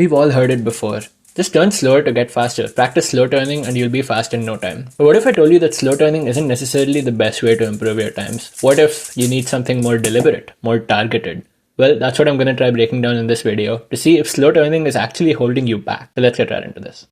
We've all heard it before. Just turn slower to get faster. Practice slow turning and you'll be fast in no time. But what if I told you that slow turning isn't necessarily the best way to improve your times? What if you need something more deliberate, more targeted? Well, that's what I'm going to try breaking down in this video to see if slow turning is actually holding you back. So let's get right into this.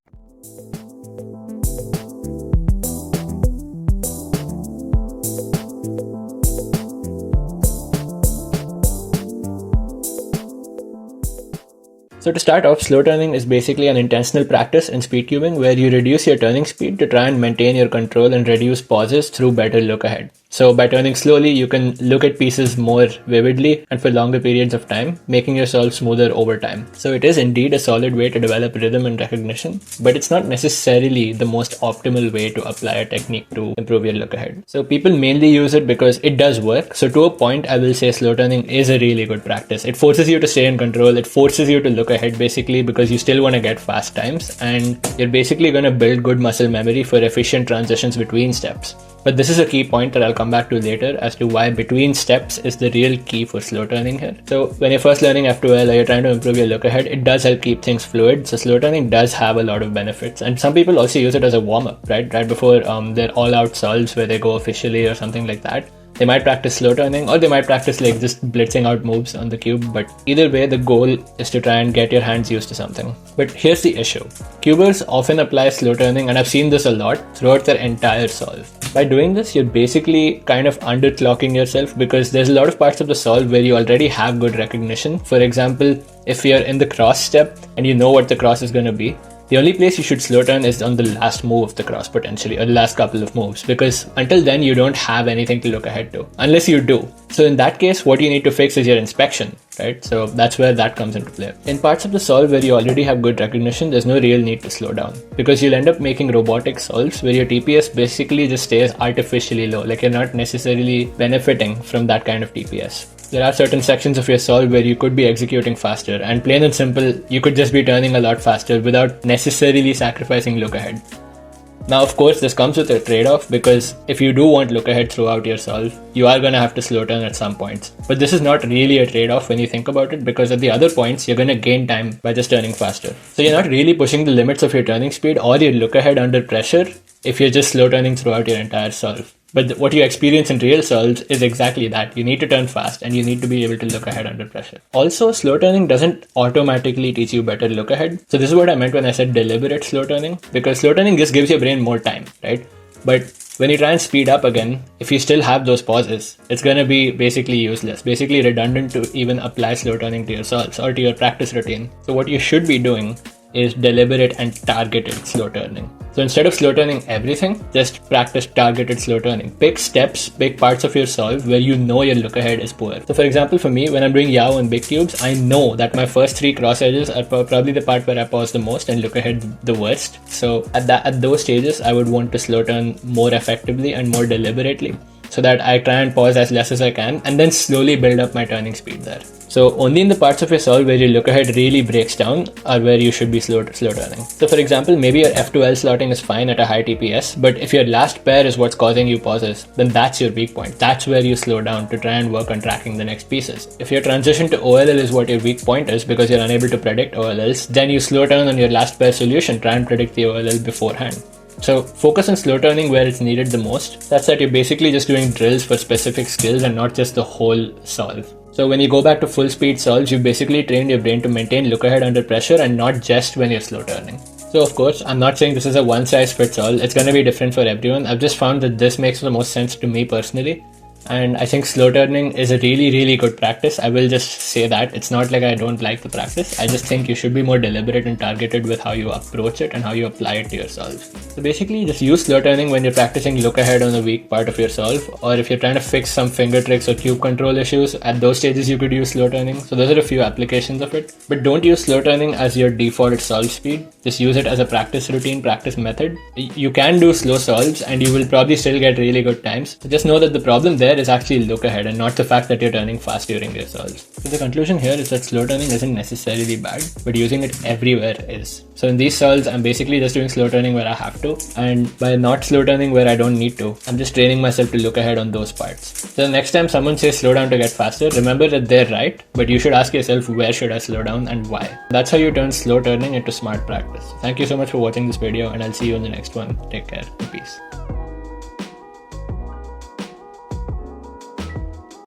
So to start off, slow turning is basically an intentional practice in speedcubing where you reduce your turning speed to try and maintain your control and reduce pauses through better look ahead. So by turning slowly, you can look at pieces more vividly and for longer periods of time, making your solve smoother over time. So it is indeed a solid way to develop rhythm and recognition, but it's not necessarily the most optimal way to apply a technique to improve your look ahead. So people mainly use it because it does work. So to a point, I will say slow turning is a really good practice. It forces you to stay in control. It forces you to look ahead basically because you still want to get fast times, and you're basically going to build good muscle memory for efficient transitions between steps. But this is a key point that I'll come back to later as to why between steps is the real key for slow turning here. So when you're first learning F2L or you're trying to improve your look ahead, it does help keep things fluid. So slow turning does have a lot of benefits. And some people also use it as a warm-up, right before their all-out solves where they go officially or something like that. They might practice slow turning or they might practice like just blitzing out moves on the cube, but either way the goal is to try and get your hands used to something. But here's the issue. Cubers often apply slow turning, and I've seen this a lot throughout their entire solve. By doing this, you're basically kind of underclocking yourself because there's a lot of parts of the solve where you already have good recognition. For example, if you're in the cross step and you know what the cross is going to be, the only place you should slow turn is on the last move of the cross potentially, or the last couple of moves, because until then you don't have anything to look ahead to, unless you do. So in that case, what you need to fix is your inspection, right? So that's where that comes into play. In parts of the solve where you already have good recognition, there's no real need to slow down because you'll end up making robotic solves where your TPS basically just stays artificially low, like you're not necessarily benefiting from that kind of TPS. There are certain sections of your solve where you could be executing faster, and plain and simple, you could just be turning a lot faster without necessarily sacrificing look ahead. Now, of course, this comes with a trade-off because if you do want look ahead throughout your solve, you are going to have to slow turn at some points. But this is not really a trade-off when you think about it, because at the other points, you're going to gain time by just turning faster. So you're not really pushing the limits of your turning speed or your look ahead under pressure if you're just slow turning throughout your entire solve. But what you experience in real solves is exactly that. You need to turn fast and you need to be able to look ahead under pressure. Also, slow turning doesn't automatically teach you better look ahead. So this is what I meant when I said deliberate slow turning, because slow turning just gives your brain more time, right? But when you try and speed up again, if you still have those pauses, it's going to be basically useless, basically redundant to even apply slow turning to your solves or to your practice routine. So what you should be doing is deliberate and targeted slow turning. So instead of slow turning everything, just practice targeted slow turning. Pick steps, pick parts of your solve where you know your look ahead is poor. So for example, for me, when I'm doing Yao and big cubes, I know that my first three cross edges are probably the part where I pause the most and look ahead the worst. So at those stages, I would want to slow turn more effectively and more deliberately, so that I try and pause as less as I can and then slowly build up my turning speed there. So only in the parts of your solve where your look ahead really breaks down are where you should be slow turning. So for example, maybe your F2L slotting is fine at a high TPS, but if your last pair is what's causing you pauses, then that's your weak point. That's where you slow down to try and work on tracking the next pieces. If your transition to OLL is what your weak point is because you're unable to predict OLLs, then you slow down on your last pair solution, try and predict the OLL beforehand. So focus on slow turning where it's needed the most. That's that you're basically just doing drills for specific skills and not just the whole solve. So when you go back to full speed solves, you basically trained your brain to maintain look ahead under pressure and not just when you're slow turning. So of course, I'm not saying this is a one size fits all. It's going to be different for everyone. I've just found that this makes the most sense to me personally. And I think slow turning is a really, really good practice. I will just say that. It's not like I don't like the practice. I just think you should be more deliberate and targeted with how you approach it and how you apply it to your solve. So basically, just use slow turning when you're practicing look ahead on the weak part of your solve, or if you're trying to fix some finger tricks or cube control issues, at those stages you could use slow turning. So those are a few applications of it. But don't use slow turning as your default solve speed. Just use it as a practice routine, practice method. You can do slow solves and you will probably still get really good times. So just know that the problem there ahead is actually look ahead and not the fact that you're turning fast during your solves. So the conclusion here is that slow turning isn't necessarily bad, but using it everywhere is. So in these solves, I'm basically just doing slow turning where I have to, and by not slow turning where I don't need to, I'm just training myself to look ahead on those parts. So the next time someone says slow down to get faster, remember that they're right, but you should ask yourself where should I slow down and why. That's how you turn slow turning into smart practice. Thank you so much for watching this video, and I'll see you in the next one. Take care and peace.